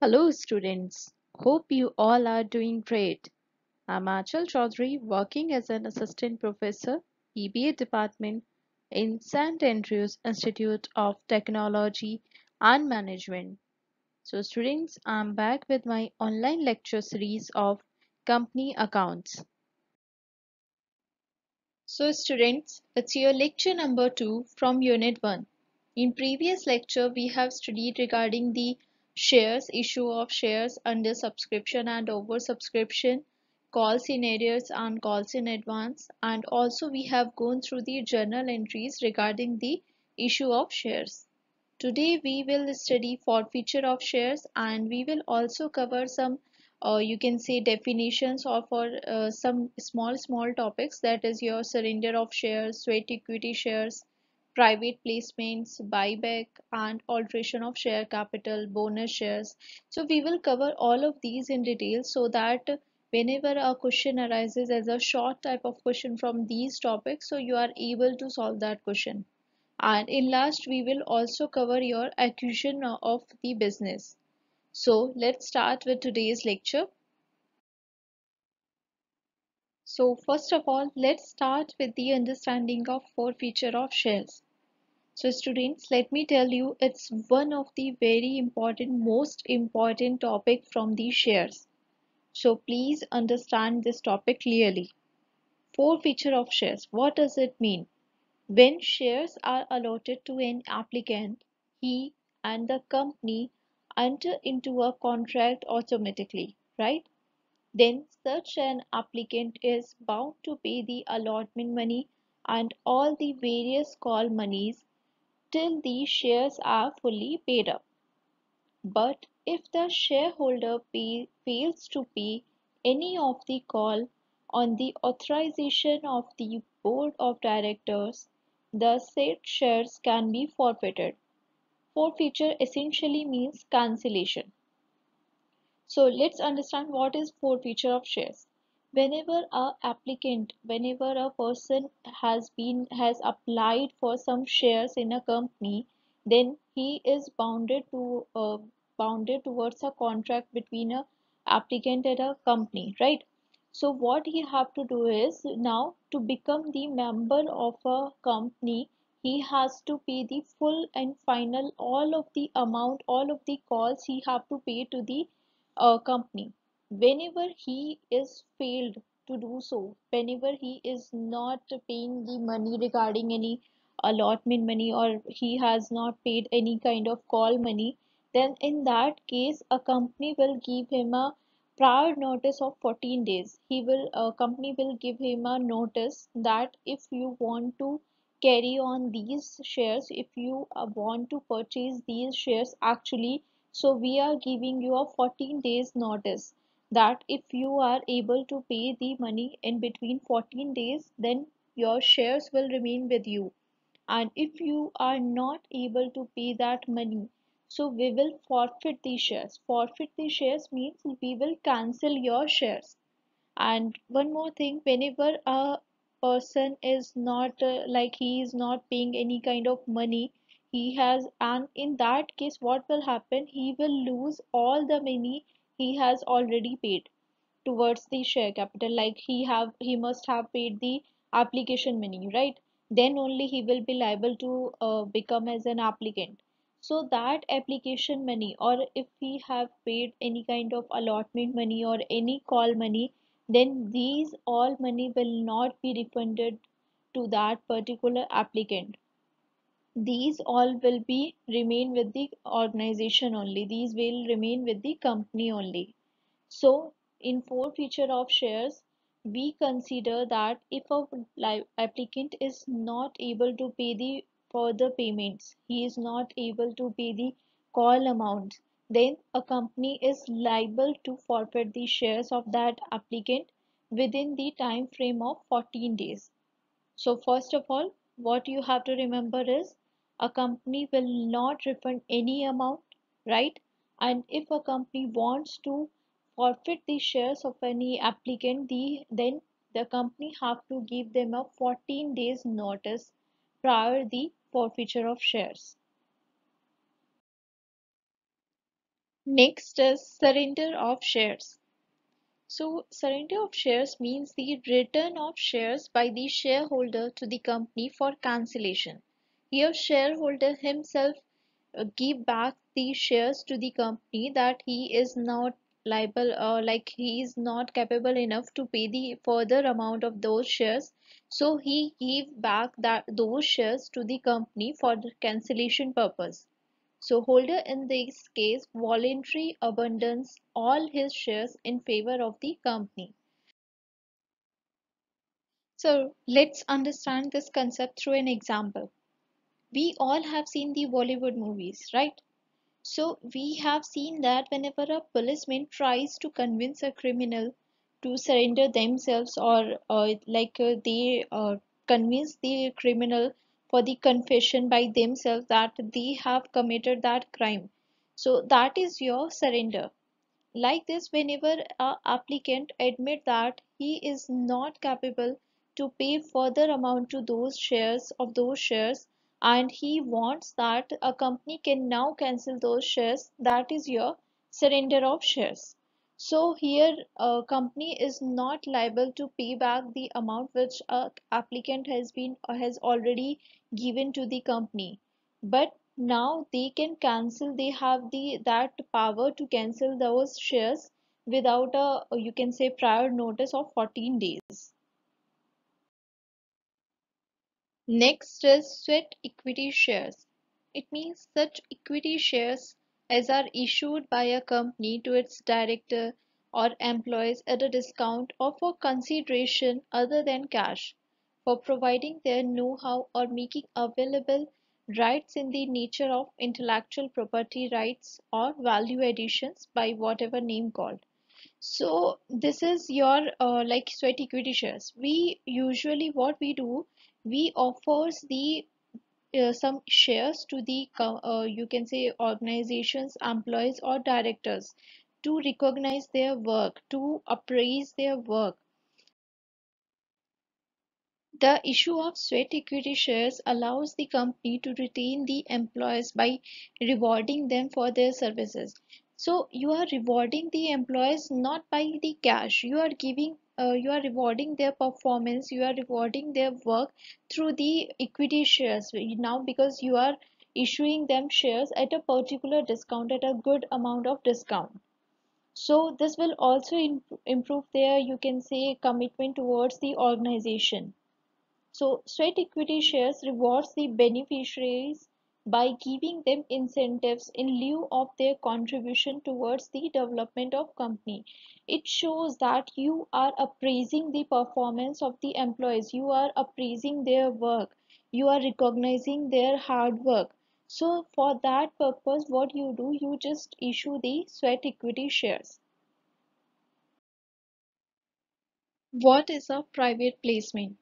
Hello, students. Hope you all are doing great. I'm Achal Chaudhary, working as an assistant professor, PBA department in St. Andrews Institute of Technology and Management. So, students, I'm back with my online lecture series of company accounts. So, students, it's your lecture number 2 from Unit 1. In previous lecture, we have studied regarding the shares, issue of shares under subscription and oversubscription, calls in arrears and calls in advance, and also we have gone through the journal entries regarding the issue of shares. Today we will study forfeiture of shares and we will also cover some you can say definitions of or some small topics, that is your surrender of shares, sweat equity shares, private placements, buyback and alteration of share capital, bonus shares. So we will cover all of these in detail so that whenever a question arises as a short type of question from these topics, so you are able to solve that question. And in last we will also cover your acquisition of the business. So let's start with today's lecture. So first of all, let's start with the understanding of forfeiture of shares. So students, let me tell you, it's one of the very important, most important topic from the shares. So please understand this topic clearly. Forfeiture of shares, what does it mean? When shares are allotted to an applicant, he and the company enter into a contract automatically, right? Then such an applicant is bound to pay the allotment money and all the various call monies till the shares are fully paid up. But if the shareholder fails to pay any of the call on the authorization of the board of directors, the said shares can be forfeited. Forfeiture essentially means cancellation. So let's understand what is forfeiture of shares. Whenever a person has applied for some shares in a company, then he is bounded towards a contract between a applicant and a company, right? So what he have to do is, now to become the member of a company, he has to pay the full and final all of the amount, all of the calls he have to pay to the company. Whenever he is failed to do so, whenever he is not paying the money regarding any allotment money, or he has not paid any kind of call money, then in that case a company will give him a prior notice of 14 days. Company will give him a notice that if you want to carry on these shares, if you want to purchase these shares actually, so we are giving you a 14 days notice, that if you are able to pay the money in between 14 days, then your shares will remain with you. And if you are not able to pay that money, so we will forfeit the shares. Forfeit the shares means we will cancel your shares. And one more thing, whenever a person is not like he is not paying any kind of money, he has, and in that case what will happen, he will lose all the money he has already paid towards the share capital. Like he must have paid the application money, right? Then only he will be liable to become as an applicant. So that application money, or if he have paid any kind of allotment money or any call money, then these all money will not be refunded to that particular applicant. These all will be remain with the organization only, these will remain with the company only. So in forfeiture of shares, we consider that if a applicant is not able to pay the further payments, he is not able to pay the call amount, then a company is liable to forfeit the shares of that applicant within the time frame of 14 days. So first of all, what you have to remember is, a company will not refund any amount, right? And if a company wants to forfeit the shares of any applicant, then the company have to give them a 14 days notice prior the forfeiture of shares. Next is surrender of shares. So, surrender of shares means the return of shares by the shareholder to the company for cancellation. Here, shareholder himself give back the shares to the company that he is not liable or like he is not capable enough to pay the further amount of those shares, so he give back that those shares to the company for the cancellation purpose. So holder in this case voluntarily abandons all his shares in favor of the company. So let's understand this concept through an example. We all have seen the Bollywood movies, right? So we have seen that whenever a policeman tries to convince a criminal to surrender themselves, or they convince the criminal for the confession by themselves that they have committed that crime. So that is your surrender. Like this, whenever a applicant admit that he is not capable to pay further amount to those shares, and he wants that a company can now cancel those shares, that is your surrender of shares. So here a company is not liable to pay back the amount which a applicant has already given to the company, but now they can cancel, they have the that power to cancel those shares without a, you can say, prior notice of 14 days. Next is sweat equity shares. It means such equity shares as are issued by a company to its director or employees at a discount or for consideration other than cash, for providing their know-how or making available rights in the nature of intellectual property rights or value additions by whatever name called. So this is your like sweat equity shares. We usually what we do, we offers the some shares to the you can say organizations, employees or directors to recognize their work, to appraise their work. The issue of sweat equity shares allows the company to retain the employees by rewarding them for their services. So you are rewarding the employees not by the cash. You are rewarding their performance, you are rewarding their work through the equity shares. Now because you are issuing them shares at a particular discount, at a good amount of discount. So this will also improve their, you can say, commitment towards the organization. So, sweat equity shares rewards the beneficiaries by giving them incentives in lieu of their contribution towards the development of company. It shows that you are appraising the performance of the employees, you are appraising their work, you are recognizing their hard work. So, for that purpose, what you do, you just issue the sweat equity shares. What is a private placement?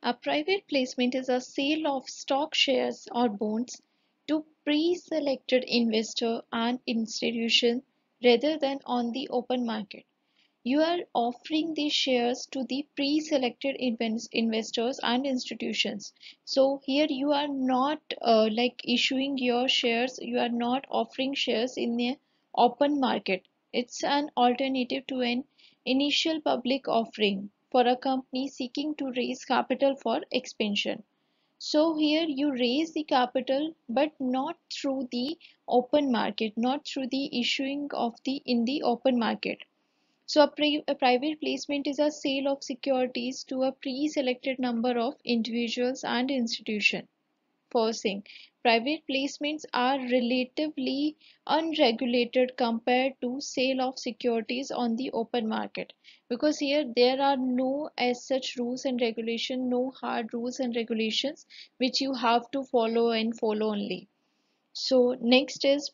A private placement is a sale of stock shares or bonds to pre-selected investor and institution rather than on the open market. You are offering these shares to the pre-selected investors and institutions. So here you are not like issuing your shares, you are not offering shares in the open market. It's an alternative to an initial public offering for a company seeking to raise capital for expansion. So here you raise the capital but not through the open market, not through the issuing of the in the open market. So a private placement is a sale of securities to a pre-selected number of individuals and institutions. First thing, private placements are relatively unregulated compared to sale of securities on the open market, because here there are no as such rules and regulation, no hard rules and regulations which you have to follow only. So next is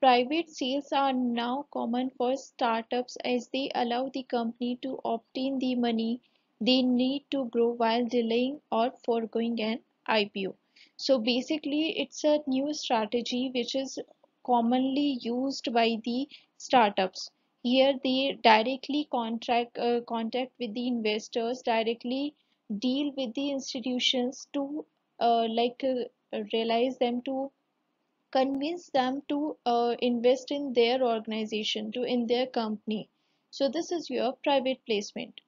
private sales are now common for startups as they allow the company to obtain the money they need to grow while delaying or foregoing an IPO. So basically, it's a new strategy which is commonly used by the startups. Here they directly contact with the investors, directly deal with the institutions to realize them to convince them to invest in their organization, to in their company. So this is your private placement.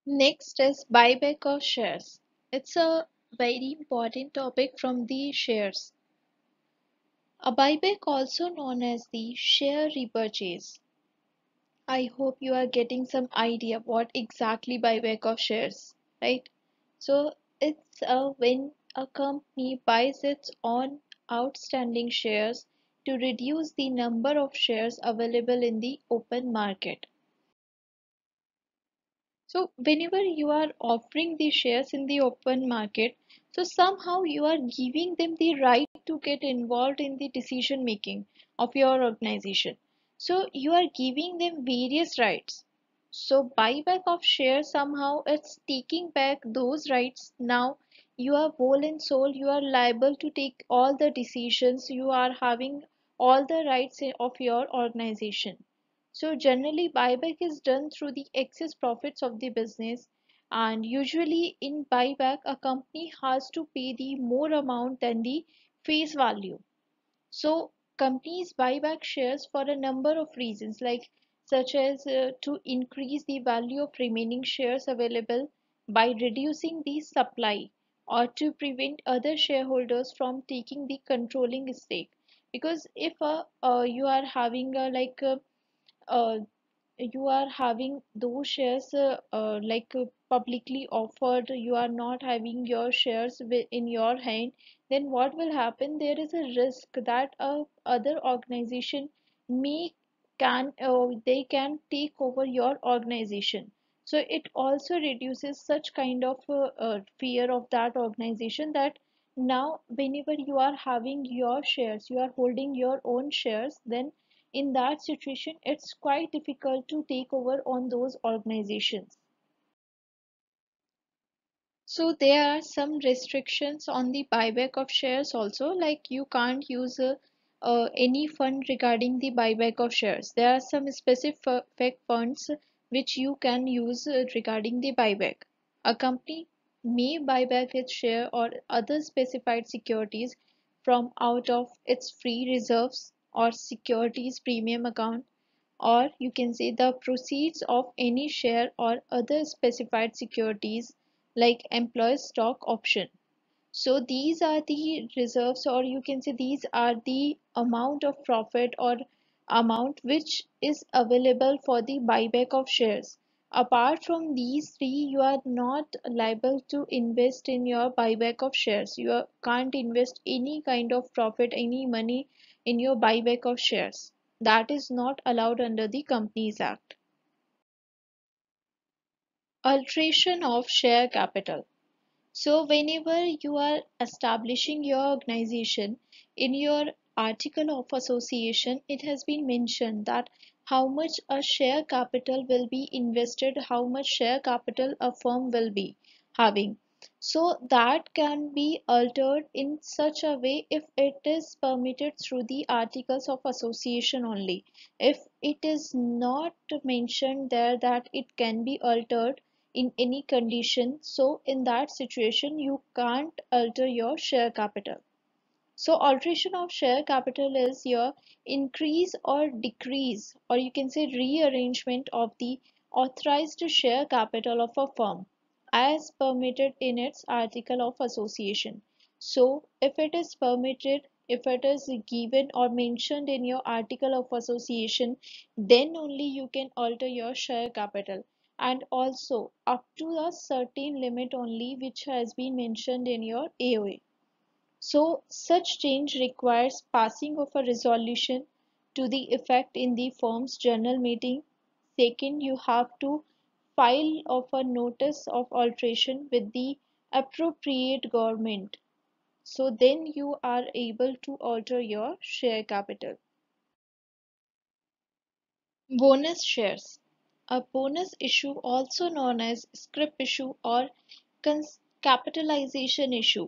Next is buyback of shares. It's a very important topic from the shares. A buyback, also known as the share repurchase. I hope you are getting some idea what exactly buyback of shares, right? So it's when a company buys its own outstanding shares to reduce the number of shares available in the open market. So whenever you are offering the shares in the open market, so somehow you are giving them the right to get involved in the decision making of your organization. So you are giving them various rights. So buyback of shares, somehow it's taking back those rights. Now you are whole and soul, you are liable to take all the decisions, you are having all the rights of your organization. So generally buyback is done through the excess profits of the business, and usually in buyback a company has to pay the more amount than the face value. So companies buy back shares for a number of reasons, like such as to increase the value of remaining shares available by reducing the supply, or to prevent other shareholders from taking the controlling stake. Because if you are having uh, you are having those shares publicly offered, you are not having your shares in your hand, then what will happen, there is a risk that other organization may can they can take over your organization. So it also reduces such kind of fear of that organization, that now whenever you are having your shares, you are holding your own shares, then in that situation it's quite difficult to take over on those organizations. So there are some restrictions on the buyback of shares also, like you can't use any fund regarding the buyback of shares. There are some specific funds which you can use regarding the buyback. A company may buy back its share or other specified securities from out of its free reserves or securities premium account, or you can say the proceeds of any share or other specified securities like employee stock option. So these are the reserves, or you can say these are the amount of profit or amount which is available for the buyback of shares. Apart from these three, you are not liable to invest in your buyback of shares. Can't invest any kind of profit, any money in your buyback of shares. That is not allowed under the Companies Act. Alteration of share capital. So whenever you are establishing your organization, in your article of association, it has been mentioned that how much a share capital will be invested, how much share capital a firm will be having. So that can be altered in such a way if it is permitted through the articles of association only. If it is not mentioned there that it can be altered in any condition, so in that situation you can't alter your share capital. So alteration of share capital is your increase or decrease, or you can say rearrangement of the authorized share capital of a firm as permitted in its article of association. So if it is permitted, if it is given or mentioned in your article of association, then only you can alter your share capital, and also up to a certain limit only which has been mentioned in your AOA. So such change requires passing of a resolution to the effect in the firm's general meeting. Second, you have to file of a notice of alteration with the appropriate government. So then you are able to alter your share capital. Bonus shares. A bonus issue, also known as scrip issue or capitalization issue,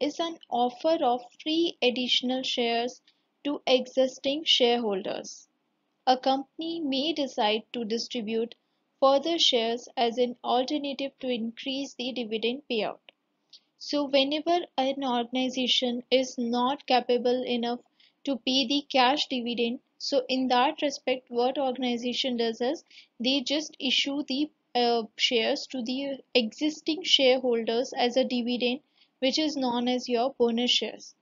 is an offer of free additional shares to existing shareholders. A company may decide to distribute further shares as an alternative to increase the dividend payout. So whenever an organization is not capable enough to pay the cash dividend, so in that respect, what organization does is they just issue the shares to the existing shareholders as a dividend, which is known as your bonus shares.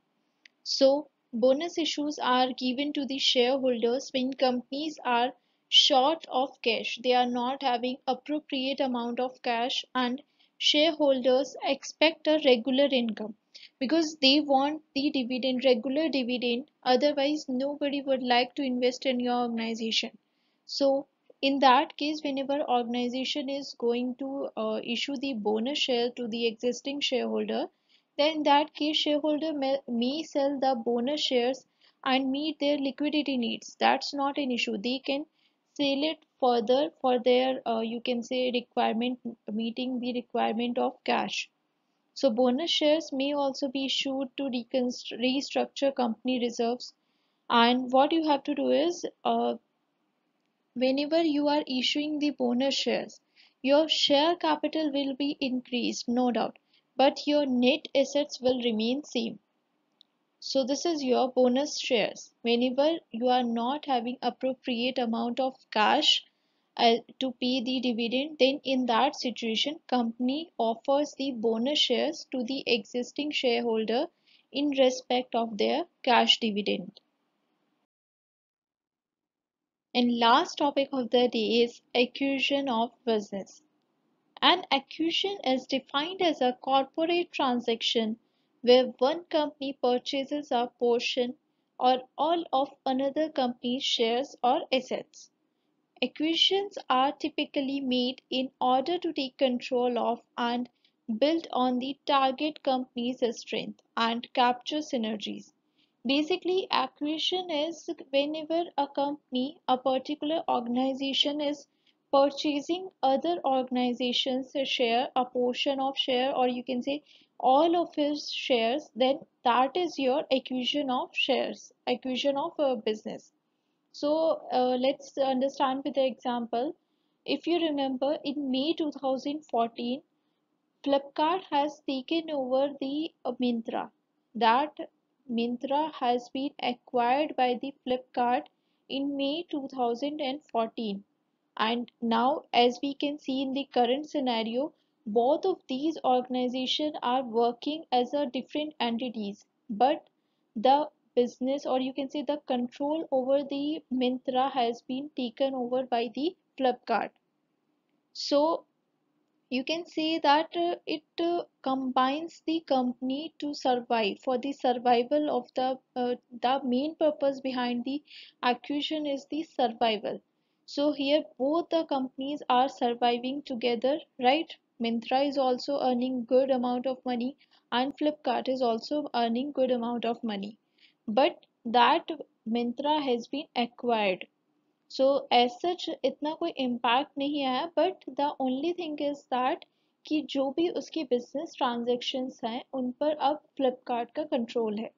So, bonus issues are given to the shareholders when companies are short of cash. They are not having appropriate amount of cash and shareholders expect a regular income because they want the dividend, regular dividend. Otherwise, nobody would like to invest in your organization. So, in that case, whenever organization is going to issue the bonus share to the existing shareholder, then in that case shareholder may sell the bonus shares and meet their liquidity needs. That's not an issue. They can sell it further for their you can say requirement, meeting the requirement of cash. So bonus shares may also be issued to restructure company reserves. And what you have to do is whenever you are issuing the bonus shares, your share capital will be increased, no doubt, but your net assets will remain same. So this is your bonus shares. Whenever you are not having appropriate amount of cash to pay the dividend, then in that situation, company offers the bonus shares to the existing shareholder in respect of their cash dividend. And last topic of the day is acquisition of business. An acquisition is defined as a corporate transaction where one company purchases a portion or all of another company's shares or assets. Acquisitions are typically made in order to take control of and build on the target company's strength and capture synergies. Basically, acquisition is whenever a company, a particular organization is purchasing other organizations a share, a portion of share, or you can say all of his shares, then that is your acquisition of shares, acquisition of a business. So let's understand with the example. If you remember, in May 2014, Flipkart has taken over the Myntra. That Myntra has been acquired by the Flipkart in May 2014. And now, as we can see in the current scenario, both of these organizations are working as a different entities, but the business, or you can say the control over the Myntra, has been taken over by the Flipkart. So you can say that it combines the company to survive. For the survival of the main purpose behind the acquisition is the survival. So here both the companies are surviving together, right? Myntra is also earning good amount of money and Flipkart is also earning good amount of money, but that Myntra has been acquired. So as such इतना कोई impact नहीं आया, but the only thing is that कि जो भी उसके business transactions हैं उन पर अब फ्लिपकार्ट का कंट्रोल है.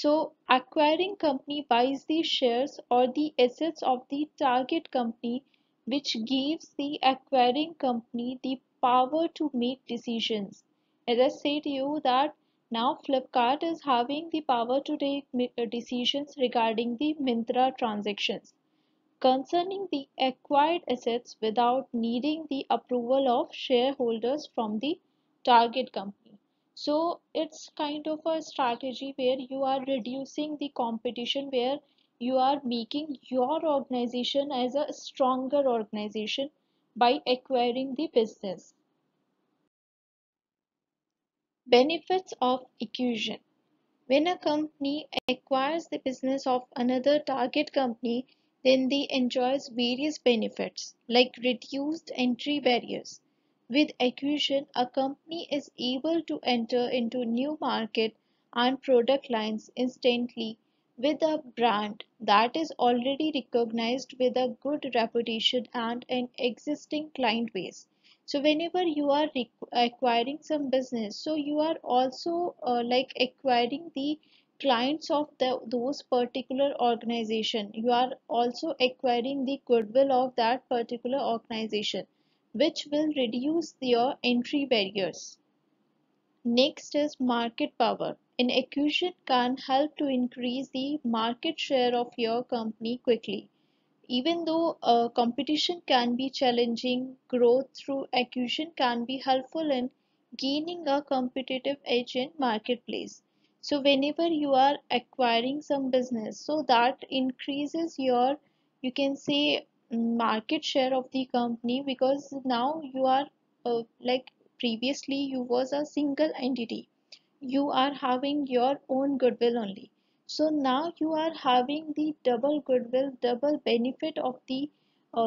So, acquiring company buys the shares or the assets of the target company, which gives the acquiring company the power to make decisions. As I said to you that now Flipkart is having the power to take decisions regarding the Myntra transactions concerning the acquired assets without needing the approval of shareholders from the target company. So it's kind of a strategy where you are reducing the competition, where you are making your organization as a stronger organization by acquiring the business. Benefits of acquisition. When a company acquires the business of another target company, then they enjoys various benefits like reduced entry barriers. With acquisition, a company is able to enter into new market and product lines instantly with a brand that is already recognized with a good reputation and an existing client base. So whenever you are acquiring some business, so you are also like acquiring the clients of those particular organization. You are also acquiring the goodwill of that particular organization, which will reduce your entry barriers. Next is market power. An acquisition can help to increase the market share of your company quickly. Even though competition can be challenging, growth through acquisition can be helpful in gaining a competitive edge in marketplace. So whenever you are acquiring some business, so that increases your, you can say, market share of the company, because now you are like previously you was a single entity, you are having your own goodwill only. So now you are having the double goodwill, double benefit of the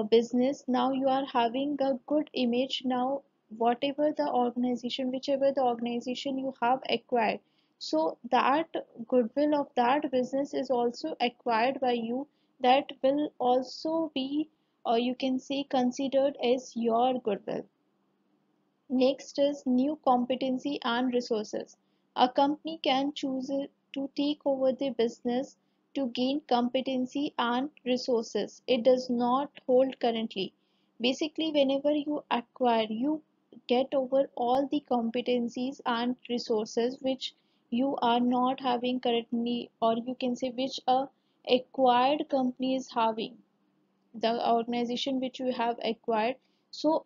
business. Now you are having a good image. Now whatever the organization, whichever the organization you have acquired, so that goodwill of that business is also acquired by you, that will also be, or you can say, considered as your goodwill. Next is new competency and resources. A company can choose to take over the business to gain competency and resources it does not hold currently. Basically, whenever you acquire, you get over all the competencies and resources which you are not having currently, or you can say which a acquired company is having, the organization which you have acquired. So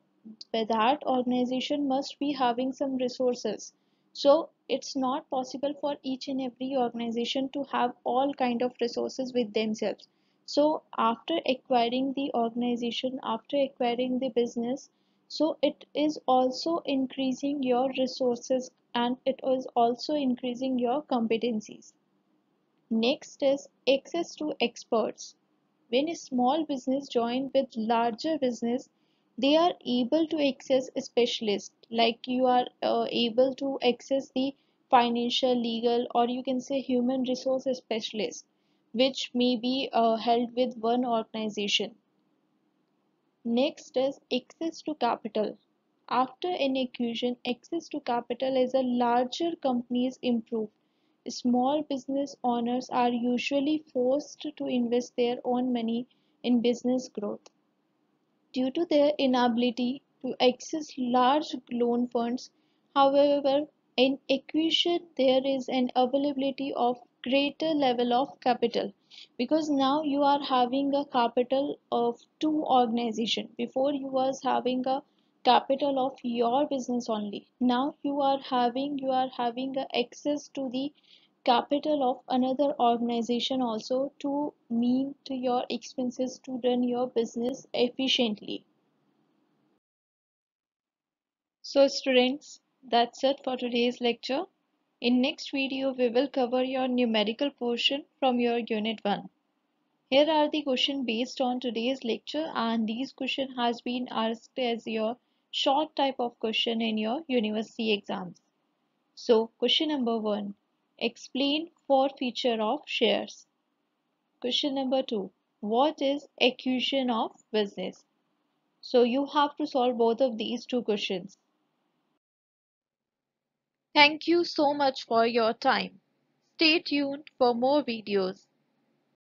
that organization must be having some resources. So it's not possible for each and every organization to have all kind of resources with themselves. So after acquiring the organization, after acquiring the business, so it is also increasing your resources and it is also increasing your competencies. Next is access to experts. When a small business join with larger business, they are able to access a specialist. Like you are able to access the financial, legal, or you can say human resource specialist, which may be held with one organization. Next is access to capital. After an acquisition, access to capital as a larger companies improve. Small business owners are usually forced to invest their own money in business growth. Due to their inability to access large loan funds, however, in acquisition there is an availability of greater level of capital, because now you are having a capital of two organization. Before you was having a capital of your business only. Now you are having a access to the capital of another organization also to meet your expenses to run your business efficiently. So students, that's it for today's lecture. In next video, we will cover your numerical portion from your unit 1. Here are the questions based on today's lecture, and these question has been asked as your short type of question in your university exams. So question number 1, explain forfeiture of shares. Question number 2, what is acquisition of business? So you have to solve both of these two questions. Thank you so much for your time. Stay tuned for more videos.